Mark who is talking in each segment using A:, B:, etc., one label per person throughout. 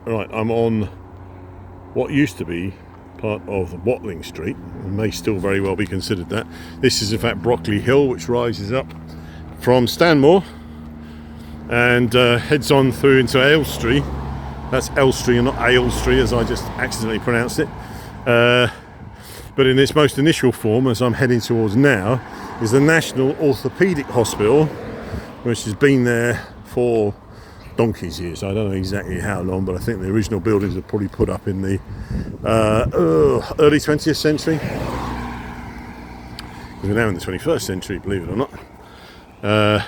A: Right, I'm on what used to be part of Watling Street, and may still very well be considered that. This is in fact Brockley Hill, which rises up from Stanmore and heads on through into Aylestry. That's Elstree and not Aylestry, as I just accidentally pronounced it. But in its most initial form, as I'm heading towards now, is the National Orthopaedic Hospital, which has been there for donkey's years. I don't know exactly how long, but I think the original buildings were probably put up in the early 20th century. We're now in the 21st century, believe it or not.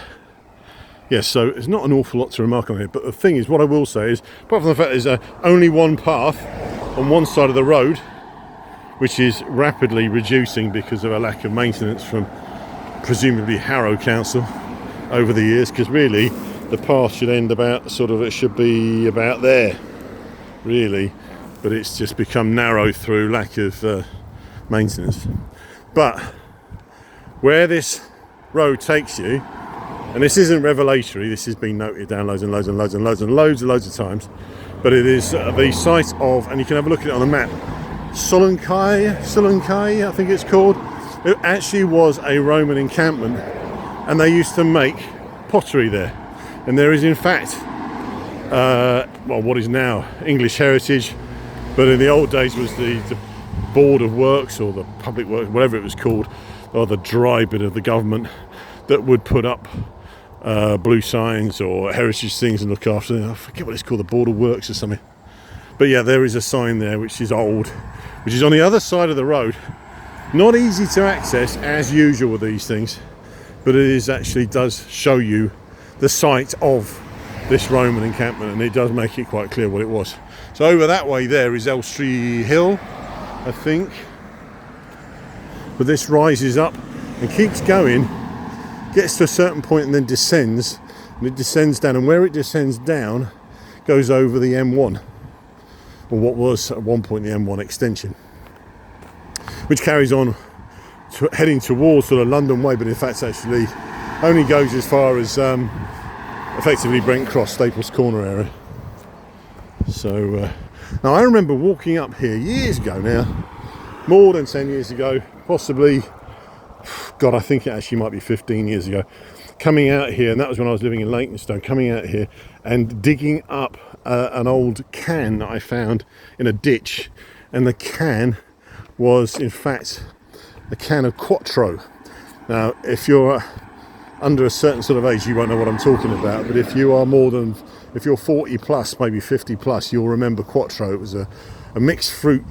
A: Yes, so there's not an awful lot to remark on here, but the thing is, what I will say is, apart from the fact there's only one path on one side of the road, which is rapidly reducing because of a lack of maintenance from presumably Harrow Council over the years, because really the path should end about it should be about there, really, but it's just become narrow through lack of maintenance. But where this road takes you, and this isn't revelatory, this has been noted down loads of times, but it is the site of, and you can have a look at it on the map, Sulunkai, I think it's called. It actually was a Roman encampment, and they used to make pottery there. And there is in fact, what is now English heritage, but in the old days was the Board of Works or the Public Works, whatever it was called, or the dry bit of the government that would put up blue signs or heritage things and look after them. I forget what it's called, the Board of Works or something. But yeah, there is a sign there which is old, which is on the other side of the road. Not easy to access as usual with these things, but it is actually does show you the site of this Roman encampment, and it does make it quite clear what it was. So over that way there is Elstree Hill, I think. But this rises up and keeps going, gets to a certain point and then descends, and it descends down, and where it descends down goes over the M1, or what was at one point the M1 extension, which carries on heading towards sort of London Way, but in fact actually only goes as far as effectively Brent Cross, Staples Corner area. So now I remember walking up here years ago now, more than 10 years ago, possibly, God, I think it actually might be 15 years ago, coming out here, and that was when I was living in Leytonstone, coming out here and digging up an old can that I found in a ditch, and the can was in fact a can of Quattro. Now if you're under a certain sort of age you won't know what I'm talking about, but if you are if you're 40 plus, maybe 50 plus, you'll remember Quattro. It was a mixed fruit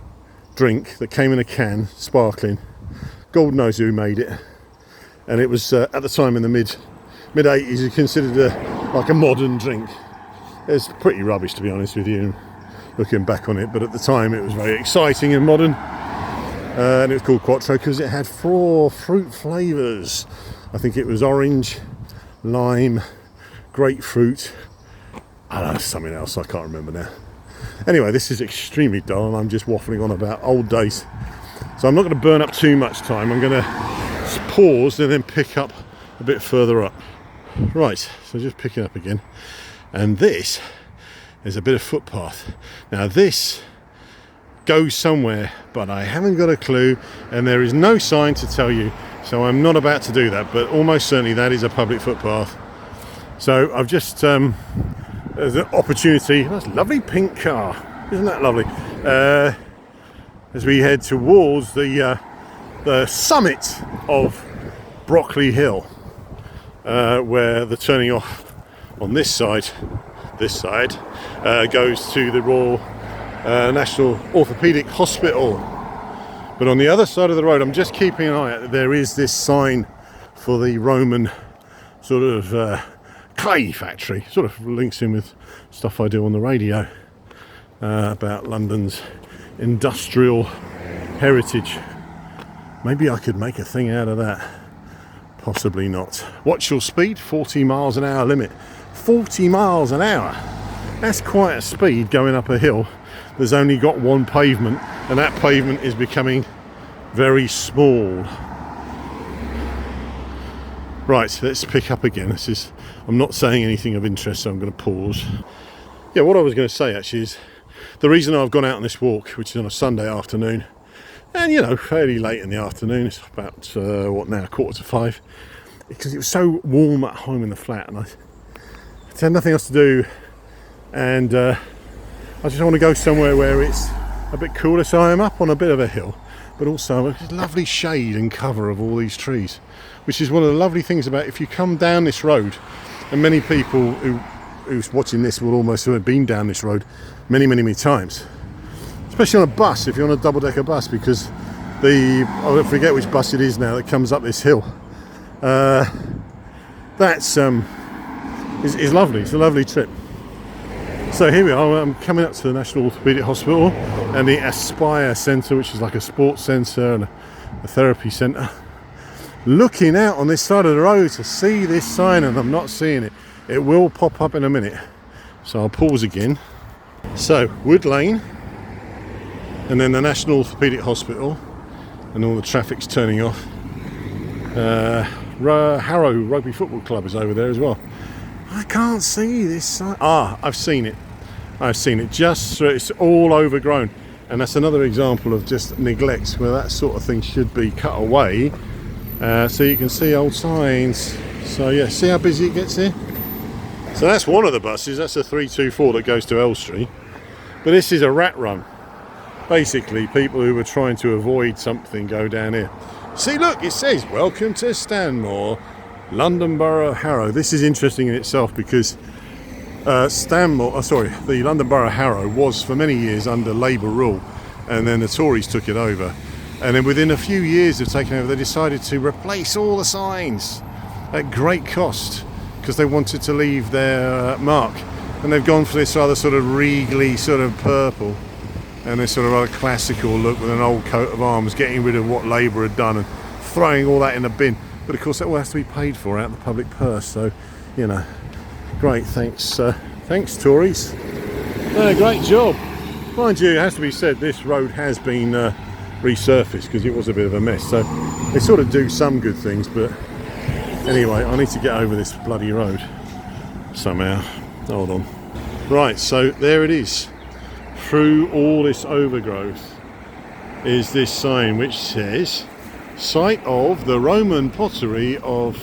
A: drink that came in a can, sparkling. God knows who made it, and it was at the time in the mid 80s considered like a modern drink. It's pretty rubbish, to be honest with you, looking back on it, but at the time it was very exciting and modern, and it was called Quattro because it had 4 fruit flavours. I think it was orange, lime, grapefruit, I don't know, something else I can't remember now. Anyway, this is extremely dull and I'm just waffling on about old days, so I'm not going to burn up too much time. I'm going to pause and then pick up a bit further up. Right, so just picking up again, and this is a bit of footpath. Now this goes somewhere, but I haven't got a clue, and there is no sign to tell you, so I'm not about to do that, but almost certainly that is a public footpath. So I've just there's an opportunity. That's a lovely pink car, isn't that lovely? As we head towards the summit of Brockley Hill, where the turning off on this side goes to the Royal National Orthopaedic Hospital. But on the other side of the road, I'm just keeping an eye out. There is this sign for the Roman sort of clay factory. Sort of links in with stuff I do on the radio about London's industrial heritage. Maybe I could make a thing out of that. Possibly not. Watch your speed, 40 miles an hour limit. 40 miles an hour. That's quite a speed going up a hill. There's only got one pavement, and that pavement is becoming very small. Right, let's pick up again. I'm not saying anything of interest, so I'm going to pause. Yeah, what I was going to say actually is the reason I've gone out on this walk, which is on a Sunday afternoon, and you know, fairly late in the afternoon, it's about what now, 4:45, because it was so warm at home in the flat, and I had nothing else to do, and I just want to go somewhere where it's a bit cooler. So I am up on a bit of a hill, but also a lovely shade and cover of all these trees, which is one of the lovely things about if you come down this road, and many people who's watching this will almost have been down this road many times, especially on a bus, if you're on a double-decker bus, because I forget which bus it is now that comes up this hill. That's is lovely. It's a lovely trip. So here we are. I'm coming up to the National Orthopaedic Hospital and the Aspire Centre, which is like a sports centre and a therapy centre. Looking out on this side of the road to see this sign, and I'm not seeing it. It will pop up in a minute, so I'll pause again. So Wood Lane, and then the National Orthopaedic Hospital, and all the traffic's turning off. Harrow Rugby Football Club is over there as well. I can't see this sign. I've seen it. Just it's all overgrown, and that's another example of just neglect, where that sort of thing should be cut away, so you can see old signs. So yeah, see how busy it gets here. So that's one of the buses. That's a 324 that goes to Elstree, but this is a rat run. Basically, people who were trying to avoid something go down here. See, look, it says "Welcome to Stanmore, London Borough Harrow." This is interesting in itself because the London Borough Harrow was for many years under Labour rule, and then the Tories took it over. And then within a few years of taking over, they decided to replace all the signs at great cost because they wanted to leave their mark. And they've gone for this rather sort of regally sort of purple and this sort of rather classical look with an old coat of arms, getting rid of what Labour had done and throwing all that in the bin. But of course that all has to be paid for out of the public purse, so you know, great, thanks Tories. Great job. Mind you, it has to be said, this road has been resurfaced because it was a bit of a mess, so they sort of do some good things. But anyway, I need to get over this bloody road somehow. Hold on. Right, so there it is. Through all this overgrowth is this sign which says "Site of the Roman pottery of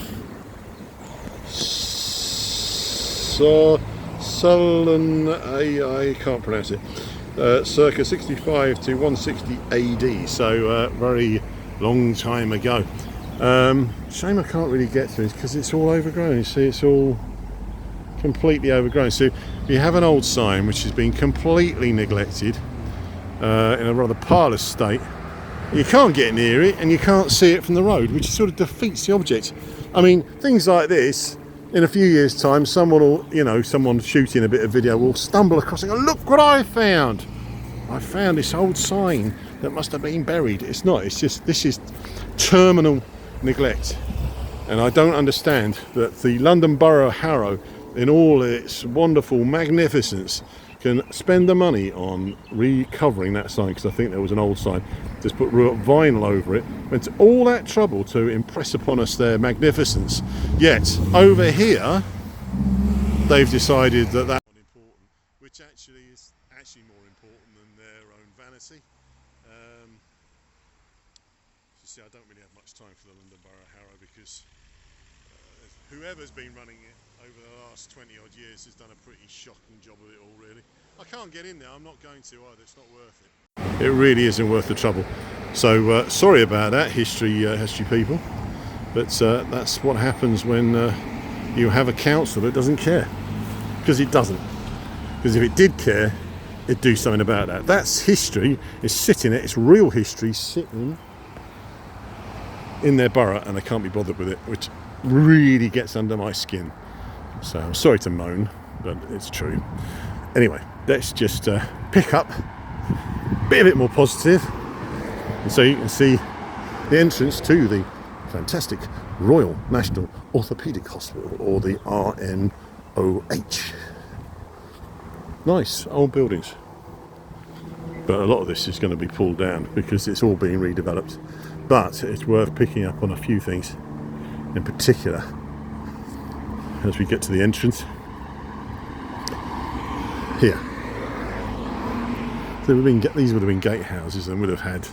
A: Sullen," I can't pronounce it, circa 65 to 160 AD, so very long time ago. Shame I can't really get through it because it's all overgrown. You see, it's all completely overgrown. So you have an old sign which has been completely neglected in a rather parlous state. You can't get near it and you can't see it from the road, which sort of defeats the object. I mean, things like this, in a few years' time, someone shooting a bit of video will stumble across it and go, "Look what I found! I found this old sign that must have been buried." It's not, it's just, this is terminal neglect. And I don't understand that the London Borough Harrow, in all its wonderful magnificence, can spend the money on recovering that sign, because I think there was an old sign, just put vinyl over it, went to all that trouble to impress upon us their magnificence. Yet over here they've decided that that's important, which actually is more important than their own vanity. You see, I don't really have much time for the London Borough Harrow because whoever's been running it over the last 20 odd years has done a pretty shocking job of it all, really. I can't get in there, I'm not going to either, it's not worth it. It really isn't worth the trouble. So sorry about that, history people, but that's what happens when you have a council that doesn't care, because it doesn't. Because if it did care, it'd do something about that. That's history, it's sitting there, it's real history sitting in their borough, and they can't be bothered with it, which really gets under my skin. So I'm sorry to moan, but it's true. Anyway, let's just pick up, be a bit more positive, and so you can see the entrance to the fantastic Royal National Orthopaedic Hospital, or the RNOH. Nice old buildings, but a lot of this is going to be pulled down because it's all being redeveloped. But it's worth picking up on a few things in particular as we get to the entrance here. So these would have been gatehouses and would have had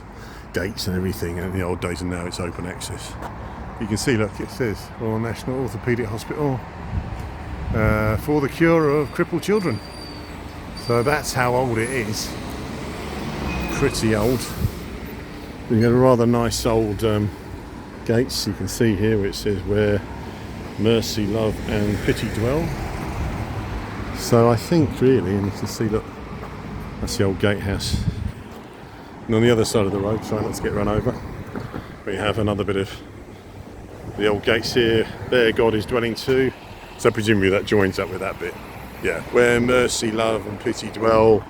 A: gates and everything in the old days, and now it's open access. You can see, look, it says Royal National Orthopaedic Hospital for the cure of crippled children. So that's how old it is. Pretty old. We've got a rather nice old gates. You can see here where it says where mercy, love and pity dwell. So I think really, and you can see, look, that's the old gatehouse. And on the other side of the road, try not to get run over, we have another bit of the old gates here. There God is dwelling too. So presumably that joins up with that bit. Yeah, where mercy, love and pity dwell,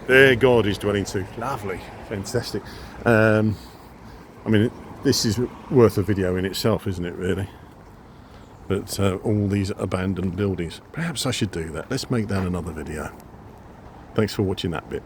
A: there God is dwelling too. Lovely, fantastic. I mean, this is worth a video in itself, isn't it, really? But all these abandoned buildings. Perhaps I should do that. Let's make that another video. Thanks for watching that bit.